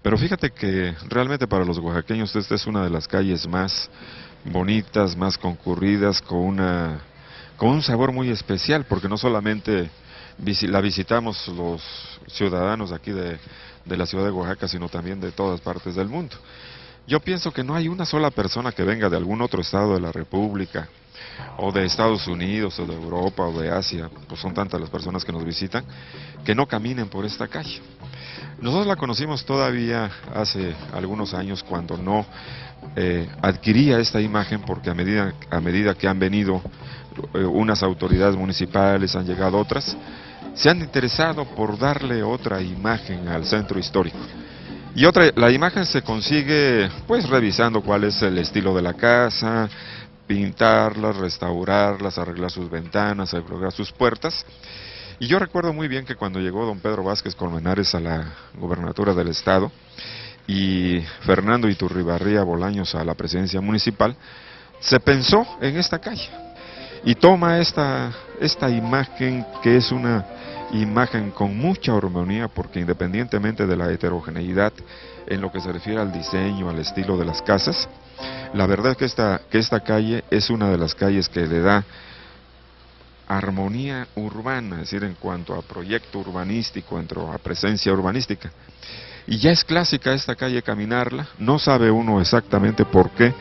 Pero fíjate que realmente para los oaxaqueños esta es una de las calles más bonitas, más concurridas, con un sabor muy especial, porque no solamente la visitamos los ciudadanos aquí de la ciudad de Oaxaca, sino también de todas partes del mundo. Yo pienso que no hay una sola persona que venga de algún otro estado de la República, o de Estados Unidos, o de Europa, o de Asia, pues son tantas las personas que nos visitan, que no caminen por esta calle. Nosotros la conocimos todavía hace algunos años cuando no adquiría esta imagen, porque a medida que han venido unas autoridades municipales, han llegado otras, se han interesado por darle otra imagen al centro histórico. Y la imagen se consigue pues revisando cuál es el estilo de la casa, pintarlas, restaurarlas, arreglar sus ventanas, arreglar sus puertas. Y yo recuerdo muy bien que cuando llegó don Pedro Vázquez Colmenares a la gobernatura del estado y Fernando Iturribarría Bolaños a la presidencia municipal, se pensó en esta calle y toma esta imagen, que es una imagen con mucha armonía, porque independientemente de la heterogeneidad en lo que se refiere al diseño, al estilo de las casas, la verdad es que esta calle es una de las calles que le da armonía urbana, es decir, en cuanto a proyecto urbanístico, a presencia urbanística. Y ya es clásica esta calle caminarla, no sabe uno exactamente por qué.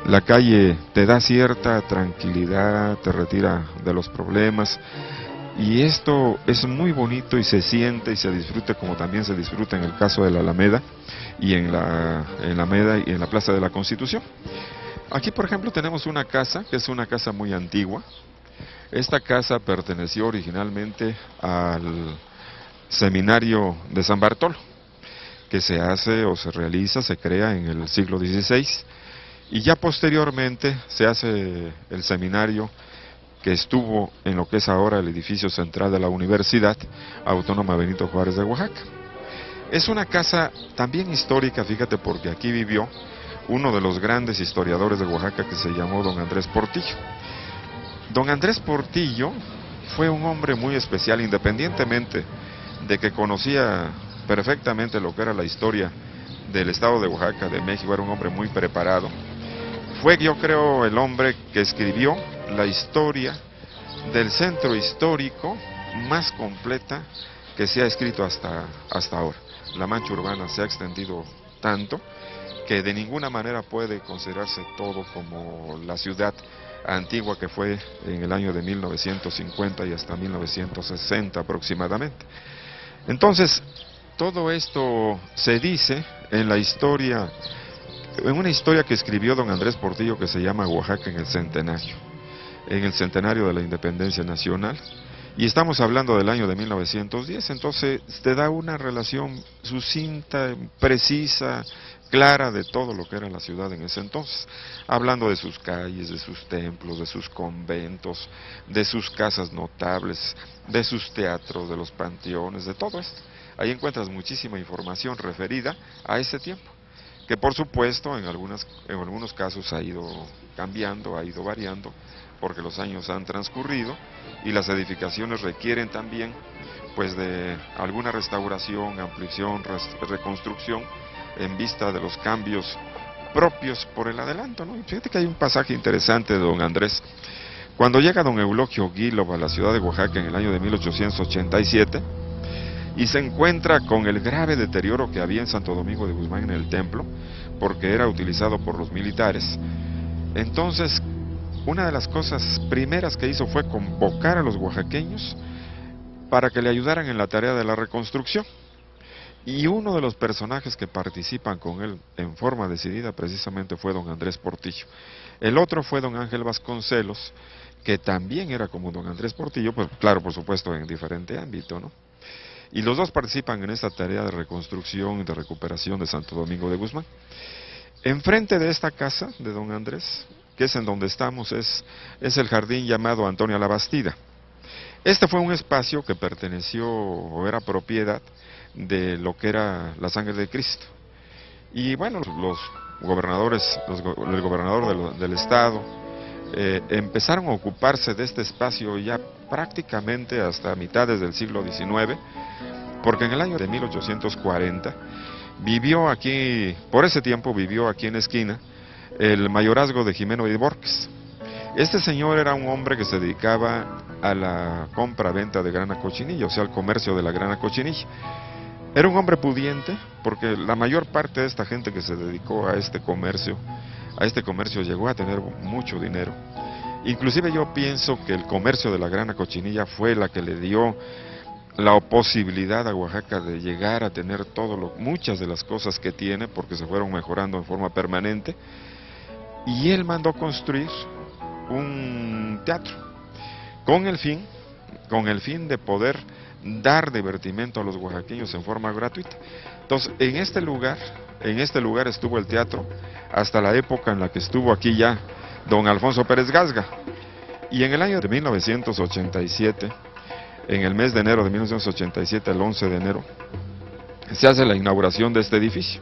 La calle te da cierta tranquilidad, te retira de los problemas, y esto es muy bonito y se siente y se disfruta, como también se disfruta en el caso de la Alameda y en la Alameda y en la Plaza de la Constitución. Aquí, por ejemplo, tenemos una casa que es una casa muy antigua. Esta casa perteneció originalmente al seminario de San Bartolo, que se hace o se realiza, se crea en el siglo XVI, y ya posteriormente se hace el seminario que estuvo en lo que es ahora el edificio central de la Universidad Autónoma Benito Juárez de Oaxaca. Es una casa también histórica, fíjate, porque aquí vivió uno de los grandes historiadores de Oaxaca, que se llamó don Andrés Portillo. Don Andrés Portillo fue un hombre muy especial, independientemente de que conocía perfectamente lo que era la historia del estado de Oaxaca, de México. Era un hombre muy preparado. Fue, yo creo, el hombre que escribió la historia del centro histórico más completa que se ha escrito hasta ahora. La mancha urbana se ha extendido tanto que de ninguna manera puede considerarse todo como la ciudad antigua que fue en el año de 1950 y hasta 1960 aproximadamente. Entonces, todo esto se dice en la historia, en una historia que escribió don Andrés Portillo, que se llama Oaxaca en el centenario de la independencia nacional, y estamos hablando del año de 1910, entonces te da una relación sucinta, precisa, clara de todo lo que era la ciudad en ese entonces, hablando de sus calles, de sus templos, de sus conventos, de sus casas notables, de sus teatros, de los panteones, de todo esto. Ahí encuentras muchísima información referida a ese tiempo, que por supuesto en algunos casos ha ido cambiando, ha ido variando, porque los años han transcurrido y las edificaciones requieren también pues de alguna restauración, ampliación, reconstrucción, en vista de los cambios propios por el adelanto, ¿no? Y fíjate que hay un pasaje interesante de don Andrés. Cuando llega don Eulogio Guílov a la ciudad de Oaxaca en el año de 1887, y se encuentra con el grave deterioro que había en Santo Domingo de Guzmán en el templo, porque era utilizado por los militares, entonces una de las cosas primeras que hizo fue convocar a los oaxaqueños para que le ayudaran en la tarea de la reconstrucción. Y uno de los personajes que participan con él en forma decidida precisamente fue don Andrés Portillo. El otro fue don Ángel Vasconcelos, que también era como don Andrés Portillo, pues claro, por supuesto en diferente ámbito, ¿no? Y los dos participan en esta tarea de reconstrucción y de recuperación de Santo Domingo de Guzmán. Enfrente de esta casa de don Andrés, que es en donde estamos, es el jardín llamado Antonio Labastida. Este fue un espacio que perteneció o era propiedad de lo que era la sangre de Cristo. Y bueno, los gobernadores, el gobernador del estado, empezaron a ocuparse de este espacio ya prácticamente hasta mitades del siglo XIX, porque en el año de 1840 vivió aquí, por ese tiempo vivió aquí en la esquina, el mayorazgo de Jimeno y Borges. Este señor era un hombre que se dedicaba a la compra-venta de grana cochinilla, o sea, al comercio de la grana cochinilla. Era un hombre pudiente, porque la mayor parte de esta gente que se dedicó a este comercio llegó a tener mucho dinero. Inclusive yo pienso que el comercio de la grana cochinilla fue la que le dio la posibilidad a Oaxaca de llegar a tener muchas de las cosas que tiene, porque se fueron mejorando en forma permanente, y él mandó construir un teatro con el fin de poder dar divertimento a los oaxaqueños en forma gratuita. Entonces, en este lugar estuvo el teatro hasta la época en la que estuvo aquí ya don Alfonso Pérez Gasga. Y en el año de 1987, en el mes de enero de 1987, el 11 de enero, se hace la inauguración de este edificio.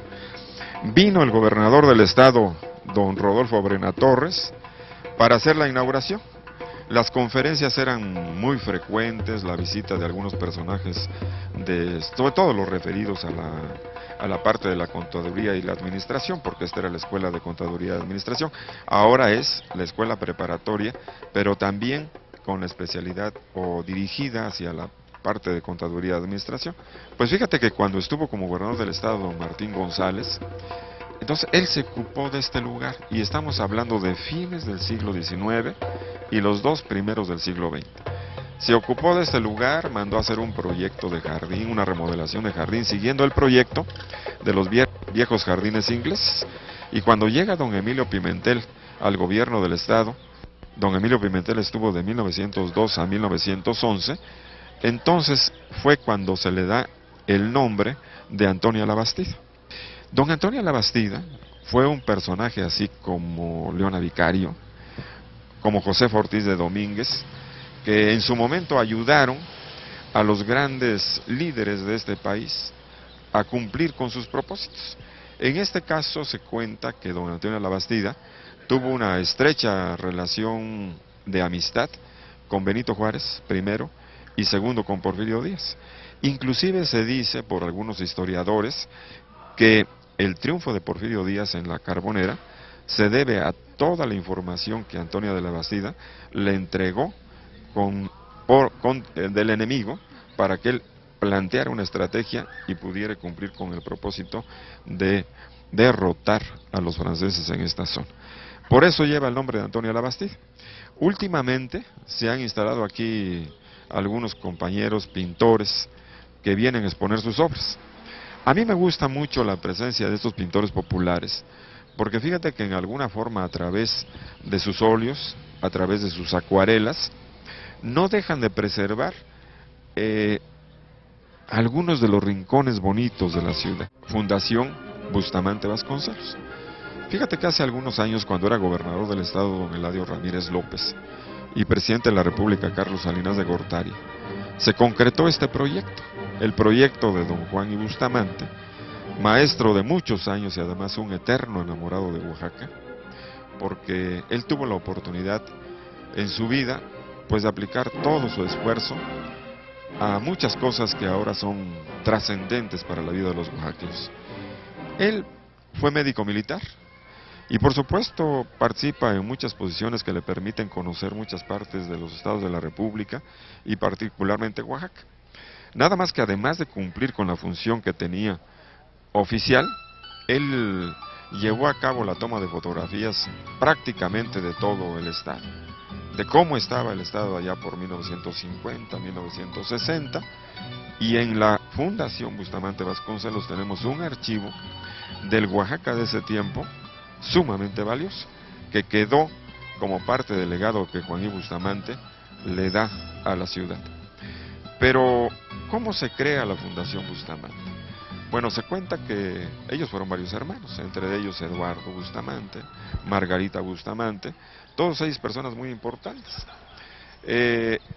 Vino el gobernador del estado, don Rodolfo Brena Torres, para hacer la inauguración. Las conferencias eran muy frecuentes, la visita de algunos personajes, sobre todo los referidos a la parte de la contaduría y la administración, porque esta era la escuela de contaduría y administración. Ahora es la escuela preparatoria, pero también con la especialidad o dirigida hacia la parte de contaduría y administración. Pues fíjate que cuando estuvo como gobernador del estado don Martín González, entonces él se ocupó de este lugar, y estamos hablando de fines del siglo XIX y los 2 primeros del siglo XX. Se ocupó de este lugar, mandó a hacer un proyecto de jardín, una remodelación de jardín, siguiendo el proyecto de los viejos jardines ingleses. Y cuando llega don Emilio Pimentel al gobierno del estado, don Emilio Pimentel estuvo de 1902 a 1911, entonces fue cuando se le da el nombre de Antonia Labastida. Don Antonio Labastida fue un personaje así como Leona Vicario, como Josefa Ortiz de Domínguez, que en su momento ayudaron a los grandes líderes de este país a cumplir con sus propósitos. En este caso se cuenta que don Antonio Labastida tuvo una estrecha relación de amistad con Benito Juárez, primero, y segundo con Porfirio Díaz. Inclusive se dice por algunos historiadores que el triunfo de Porfirio Díaz en la Carbonera se debe a toda la información que Antonia de Labastida le entregó del enemigo, para que él planteara una estrategia y pudiera cumplir con el propósito de derrotar a los franceses en esta zona. Por eso lleva el nombre de Antonia Labastida. Últimamente se han instalado aquí algunos compañeros pintores que vienen a exponer sus obras. A mí me gusta mucho la presencia de estos pintores populares, porque fíjate que en alguna forma, a través de sus óleos, a través de sus acuarelas, no dejan de preservar algunos de los rincones bonitos de la ciudad. Fundación Bustamante Vasconcelos. Fíjate que hace algunos años, cuando era gobernador del estado don Eladio Ramírez López y presidente de la República Carlos Salinas de Gortari, se concretó este proyecto, el proyecto de don Juan I. Bustamante, maestro de muchos años y además un eterno enamorado de Oaxaca, porque él tuvo la oportunidad en su vida pues de aplicar todo su esfuerzo a muchas cosas que ahora son trascendentes para la vida de los oaxaqueños. Él fue médico militar y por supuesto participa en muchas posiciones que le permiten conocer muchas partes de los estados de la República y particularmente Oaxaca. Nada más que, además de cumplir con la función que tenía oficial, él llevó a cabo la toma de fotografías prácticamente de todo el estado, de cómo estaba el estado allá por 1950, 1960, y en la Fundación Bustamante Vasconcelos tenemos un archivo del Oaxaca de ese tiempo sumamente valioso, que quedó como parte del legado que Juan I. Bustamante le da a la ciudad. Pero, ¿cómo se crea la Fundación Bustamante? Bueno, se cuenta que ellos fueron varios hermanos, entre ellos Eduardo Bustamante, Margarita Bustamante, todos ellos personas muy importantes.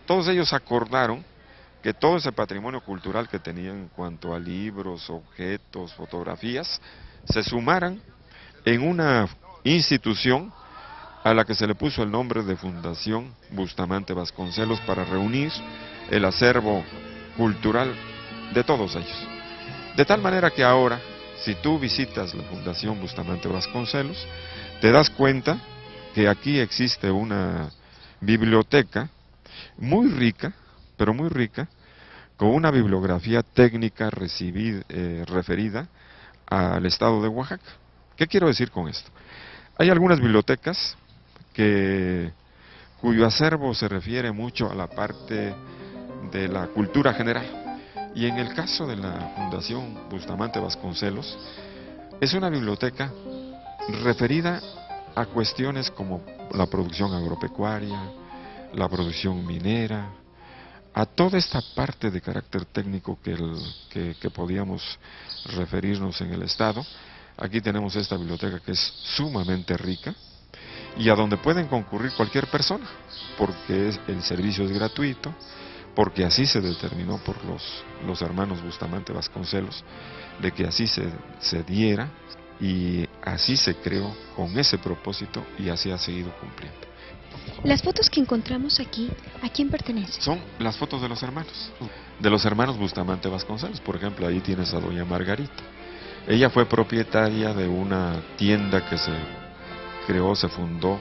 Todos ellos acordaron que todo ese patrimonio cultural que tenían en cuanto a libros, objetos, fotografías, se sumaran en una institución a la que se le puso el nombre de Fundación Bustamante Vasconcelos, para reunir el acervo cultural de todos ellos. De tal manera que ahora Si tú visitas la Fundación Bustamante Vasconcelos, te das cuenta que aquí existe una biblioteca muy rica, pero muy rica, con una bibliografía técnica referida al estado de Oaxaca. ¿Qué quiero decir con esto? Hay algunas bibliotecas cuyo acervo se refiere mucho a la parte de la cultura general. Y en el caso de la Fundación Bustamante Vasconcelos, es una biblioteca referida a cuestiones como la producción agropecuaria, la producción minera, a toda esta parte de carácter técnico que podíamos referirnos en el Estado. Aquí tenemos esta biblioteca que es sumamente rica y a donde pueden concurrir cualquier persona, porque el servicio es gratuito, porque así se determinó por los hermanos Bustamante Vasconcelos, de que así se diera, y así se creó con ese propósito y así ha seguido cumpliendo. Las fotos que encontramos aquí, ¿a quién pertenecen? Son las fotos de los hermanos Bustamante Vasconcelos. Por ejemplo, ahí tienes a doña Margarita. Ella fue propietaria de una tienda que se fundó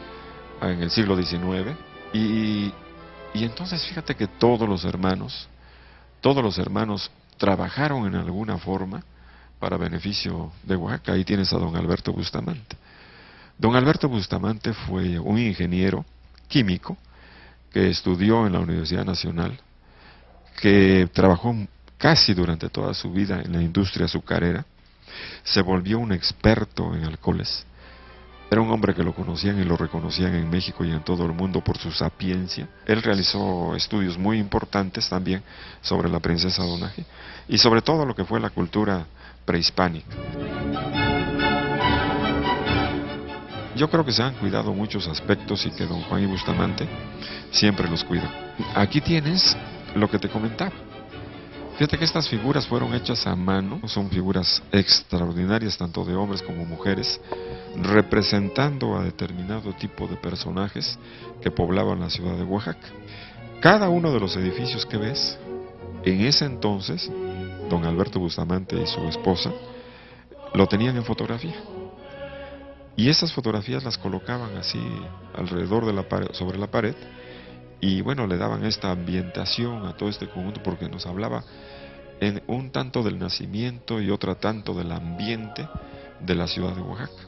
en el siglo XIX, y entonces fíjate que todos los hermanos trabajaron en alguna forma para beneficio de Oaxaca. Ahí tienes a don Alberto Bustamante. Don Alberto Bustamante fue un ingeniero químico que estudió en la Universidad Nacional, que trabajó casi durante toda su vida en la industria azucarera, se volvió un experto en alcoholes. Era un hombre que lo conocían y lo reconocían en México y en todo el mundo por su sapiencia. Él realizó estudios muy importantes también sobre la princesa Donaje y sobre todo lo que fue la cultura prehispánica. Yo creo que se han cuidado muchos aspectos y que don Juan y Bustamante siempre los cuidó. Aquí tienes lo que te comentaba. Fíjate que estas figuras fueron hechas a mano, son figuras extraordinarias tanto de hombres como mujeres, representando a determinado tipo de personajes que poblaban la ciudad de Oaxaca. Cada uno de los edificios que ves, en ese entonces, don Alberto Bustamante y su esposa lo tenían en fotografía. Y esas fotografías las colocaban así alrededor de la pared, sobre la pared, y bueno, le daban esta ambientación a todo este conjunto, porque nos hablaba en un tanto del nacimiento y otra tanto del ambiente de la ciudad de Oaxaca.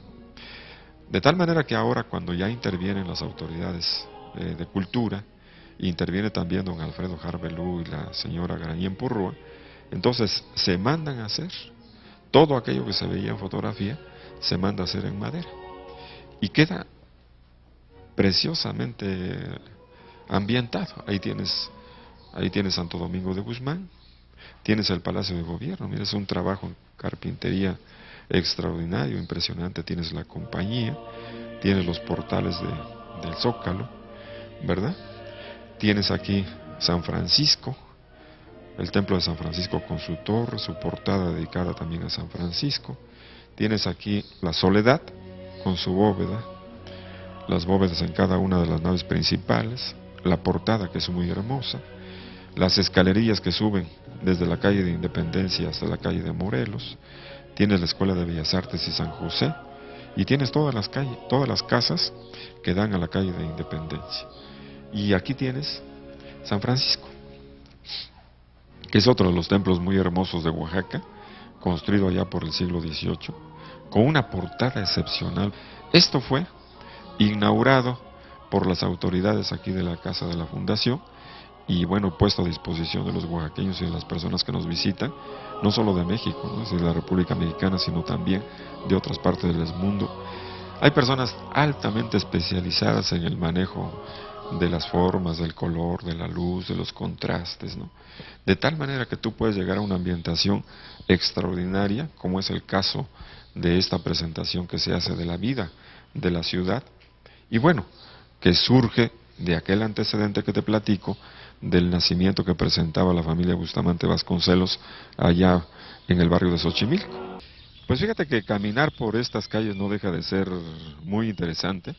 De tal manera que ahora, cuando ya intervienen las autoridades de cultura, interviene también don Alfredo Jarbelú y la señora Garañén Purrúa, entonces se mandan a hacer todo aquello que se veía en fotografía, se manda a hacer en madera y queda preciosamente ambientado. Ahí tienes Santo Domingo de Guzmán, tienes el Palacio de Gobierno. Mira, es un trabajo en carpintería extraordinario, impresionante. Tienes la compañía, tienes los portales del Zócalo, ¿verdad? Tienes aquí San Francisco, el templo de San Francisco con su torre, su portada dedicada también a San Francisco. Tienes aquí la Soledad con su bóveda, las bóvedas en cada una de las naves principales, la portada que es muy hermosa, las escalerillas que suben desde la calle de Independencia hasta la calle de Morelos. Tienes la Escuela de Bellas Artes y San José, y tienes todas las casas que dan a la calle de Independencia. Y aquí tienes San Francisco, que es otro de los templos muy hermosos de Oaxaca, construido allá por el siglo XVIII, con una portada excepcional. Esto fue inaugurado por las autoridades aquí de la Casa de la Fundación, y bueno, puesto a disposición de los oaxaqueños y de las personas que nos visitan, no solo de México, ¿no?, de la República Mexicana, sino también de otras partes del mundo. Hay personas altamente especializadas en el manejo de las formas, del color, de la luz, de los contrastes, ¿no? De tal manera que tú puedes llegar a una ambientación extraordinaria, como es el caso de esta presentación que se hace de la vida de la ciudad, y bueno, que surge de aquel antecedente que te platico, del nacimiento que presentaba la familia Bustamante Vasconcelos allá en el barrio de Xochimilco. Pues fíjate que caminar por estas calles no deja de ser muy interesante,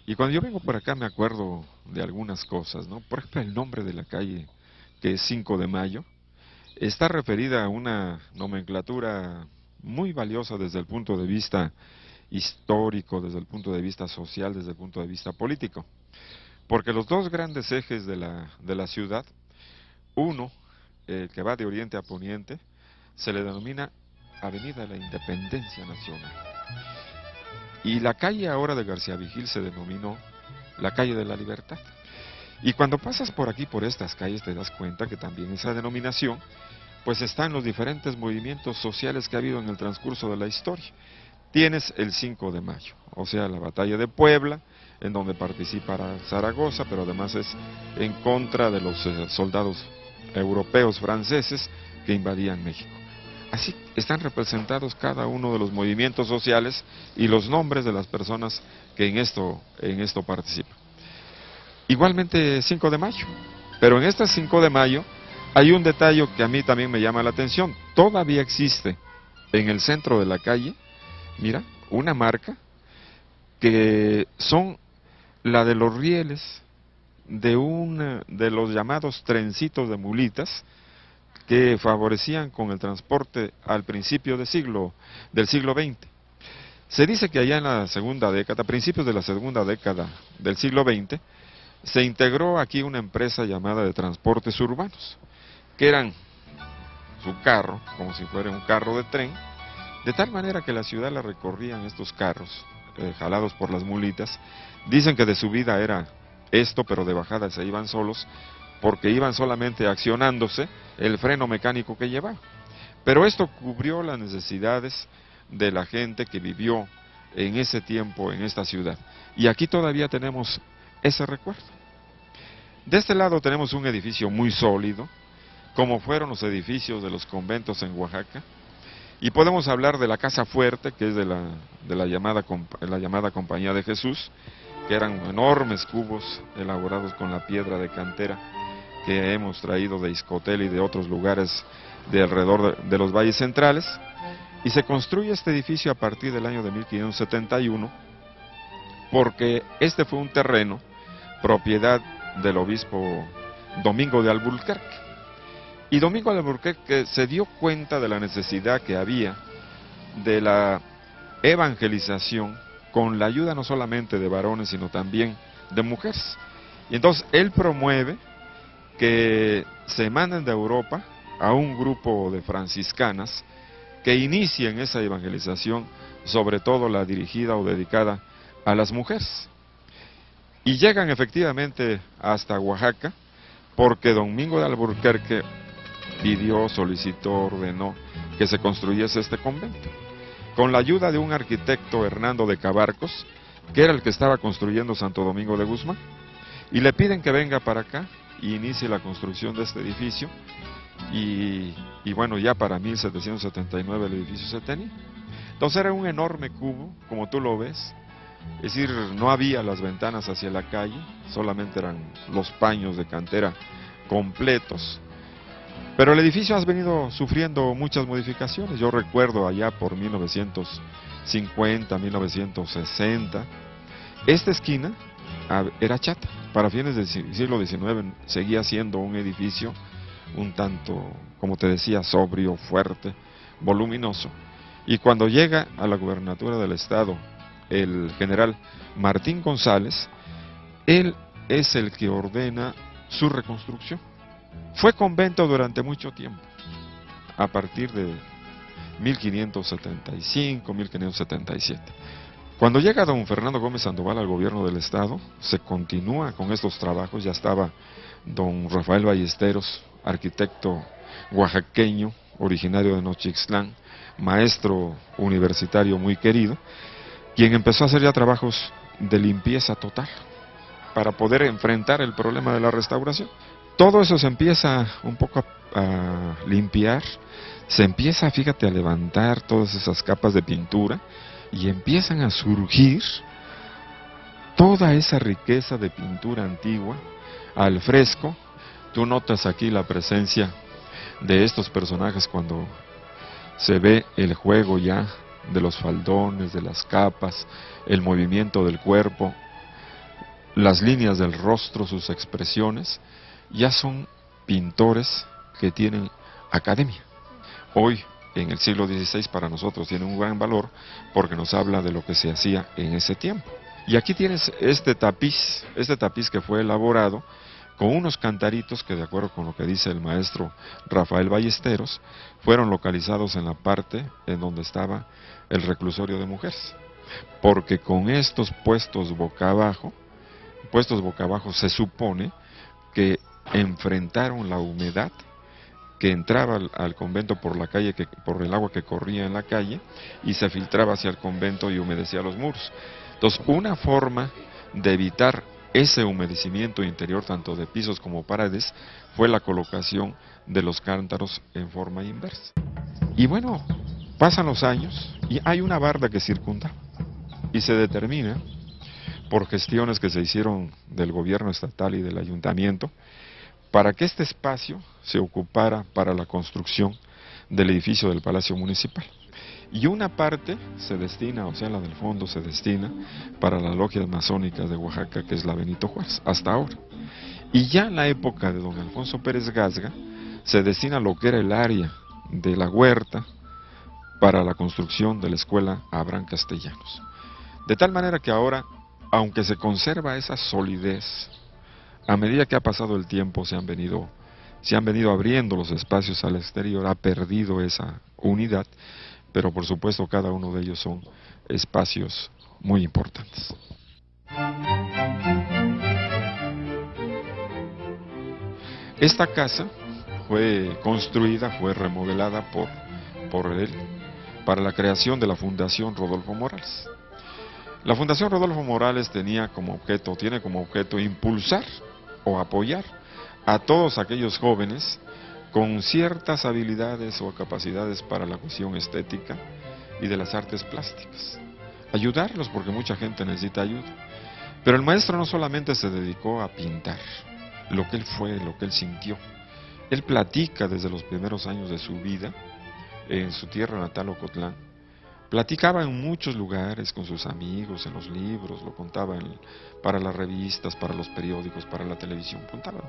y cuando yo vengo por acá me acuerdo de algunas cosas, ¿no? Por ejemplo, el nombre de la calle, que es 5 de Mayo, está referida a una nomenclatura muy valiosa desde el punto de vista histórico, desde el punto de vista social, desde el punto de vista político. Porque los dos grandes ejes de la ciudad, uno, que va de oriente a poniente, se le denomina Avenida de la Independencia Nacional. Y la calle ahora de García Vigil se denominó la calle de la Libertad. Y cuando pasas por aquí, por estas calles, te das cuenta que también esa denominación, pues está en los diferentes movimientos sociales que ha habido en el transcurso de la historia. Tienes el 5 de mayo, o sea, la batalla de Puebla, en donde participa Zaragoza, pero además es en contra de los soldados europeos franceses que invadían México. Así están representados cada uno de los movimientos sociales y los nombres de las personas que en esto participan. Igualmente 5 de mayo, pero en este 5 de mayo hay un detalle que a mí también me llama la atención. Todavía existe en el centro de la calle, mira, una marca que son la de los rieles de los llamados trencitos de mulitas que favorecían con el transporte al principio del siglo XX. Se dice que allá en la segunda década, a principios de la segunda década del siglo XX, se integró aquí una empresa llamada de transportes urbanos, que eran su carro, como si fuera un carro de tren, de tal manera que la ciudad la recorrían estos carros, jalados por las mulitas. Dicen que de subida era esto, pero de bajada se iban solos, porque iban solamente accionándose el freno mecánico que llevaba. Pero esto cubrió las necesidades de la gente que vivió en ese tiempo en esta ciudad. Y aquí todavía tenemos ese recuerdo. De este lado tenemos un edificio muy sólido, como fueron los edificios de los conventos en Oaxaca, y podemos hablar de la Casa Fuerte, que es de la llamada Compañía de Jesús, que eran enormes cubos elaborados con la piedra de cantera que hemos traído de Izcotel y de otros lugares de alrededor de los valles centrales, y se construye este edificio a partir del año de 1571, porque este fue un terreno propiedad del obispo Domingo de Alburquerque. Y Domingo de Alburquerque se dio cuenta de la necesidad que había de la evangelización con la ayuda no solamente de varones, sino también de mujeres. Y entonces él promueve que se manden de Europa a un grupo de franciscanas que inicien esa evangelización, sobre todo la dirigida o dedicada a las mujeres. Y llegan efectivamente hasta Oaxaca, porque Domingo de Alburquerque pidió, solicitó, ordenó que se construyese este convento, con la ayuda de un arquitecto, Hernando de Cabarcos, que era el que estaba construyendo Santo Domingo de Guzmán, y le piden que venga para acá y inicie la construcción de este edificio, y bueno, ya para 1779 el edificio se tenía. Entonces era un enorme cubo, como tú lo ves, es decir, no había las ventanas hacia la calle, solamente eran los paños de cantera completos. Pero el edificio ha venido sufriendo muchas modificaciones. Yo recuerdo allá por 1950, 1960, esta esquina era chata. Para fines del siglo XIX seguía siendo un edificio un tanto, como te decía, sobrio, fuerte, voluminoso. Y cuando llega a la gubernatura del estado el general Martín González, él es el que ordena su reconstrucción. Fue convento durante mucho tiempo, a partir de 1575, 1577. Cuando llega don Fernando Gómez Sandoval al gobierno del estado, se continúa con estos trabajos. Ya estaba don Rafael Ballesteros, arquitecto oaxaqueño, originario de Nochixtlán, maestro universitario muy querido, quien empezó a hacer ya trabajos de limpieza total para poder enfrentar el problema de la restauración. Todo eso se empieza un poco a limpiar, se empieza, fíjate, a levantar todas esas capas de pintura y empiezan a surgir toda esa riqueza de pintura antigua al fresco. Tú notas aquí la presencia de estos personajes cuando se ve el juego ya de los faldones, de las capas, el movimiento del cuerpo, las líneas del rostro, sus expresiones. Ya son pintores que tienen academia. Hoy en el siglo XVI para nosotros tiene un gran valor porque nos habla de lo que se hacía en ese tiempo. Y aquí tienes este tapiz que fue elaborado con unos cantaritos que, de acuerdo con lo que dice el maestro Rafael Ballesteros, fueron localizados en la parte en donde estaba el reclusorio de mujeres. Porque con estos puestos boca abajo se supone que enfrentaron la humedad que entraba al convento por la calle, por el agua que corría en la calle, y se filtraba hacia el convento y humedecía los muros. Entonces, una forma de evitar ese humedecimiento interior, tanto de pisos como paredes, fue la colocación de los cántaros en forma inversa. Y bueno, pasan los años y hay una barda que circunda, y se determina, por gestiones que se hicieron del gobierno estatal y del ayuntamiento, para que este espacio se ocupara para la construcción del edificio del Palacio Municipal. Y una parte se destina, o sea, la del fondo se destina para las logias masónicas de Oaxaca, que es la Benito Juárez, hasta ahora. Y ya en la época de don Alfonso Pérez Gasga, se destina lo que era el área de la huerta para la construcción de la escuela Abraham Castellanos. De tal manera que ahora, aunque se conserva esa solidez, a medida que ha pasado el tiempo se han venido abriendo los espacios al exterior, ha perdido esa unidad, pero por supuesto cada uno de ellos son espacios muy importantes. Esta casa fue construida, fue remodelada por él para la creación de la Fundación Rodolfo Morales. La Fundación Rodolfo Morales tiene como objeto impulsar o apoyar a todos aquellos jóvenes con ciertas habilidades o capacidades para la cuestión estética y de las artes plásticas. Ayudarlos porque mucha gente necesita ayuda. Pero el maestro no solamente se dedicó a pintar lo que él fue, lo que él sintió. Él platica desde los primeros años de su vida en su tierra natal, Ocotlán. Platicaba en muchos lugares con sus amigos, en los libros, lo contaba para las revistas, para los periódicos, para la televisión. Contaba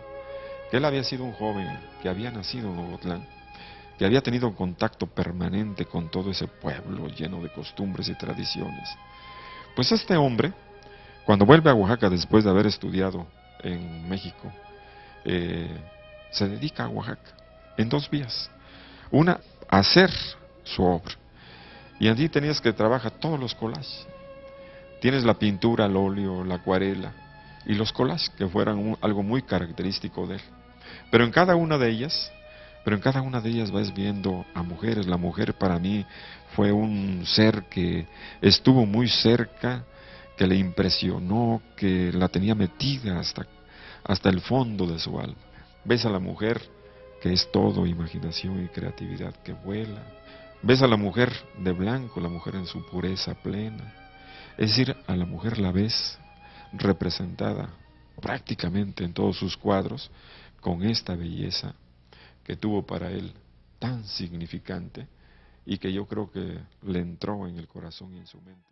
que él había sido un joven que había nacido en Ocotlán, que había tenido un contacto permanente con todo ese pueblo lleno de costumbres y tradiciones. Pues este hombre, cuando vuelve a Oaxaca después de haber estudiado en México, se dedica a Oaxaca en dos vías. Una, a hacer su obra. Y allí tenías que trabajar todos los collages. Tienes la pintura, el óleo, la acuarela y los collages, que fueran algo muy característico de él. Pero en cada una de ellas vas viendo a mujeres. La mujer para mí fue un ser que estuvo muy cerca, que le impresionó, que la tenía metida hasta el fondo de su alma. Ves a la mujer que es todo imaginación y creatividad, que vuela. Ves a la mujer de blanco, la mujer en su pureza plena. Es decir, a la mujer la ves representada prácticamente en todos sus cuadros con esta belleza que tuvo para él tan significante y que yo creo que le entró en el corazón y en su mente.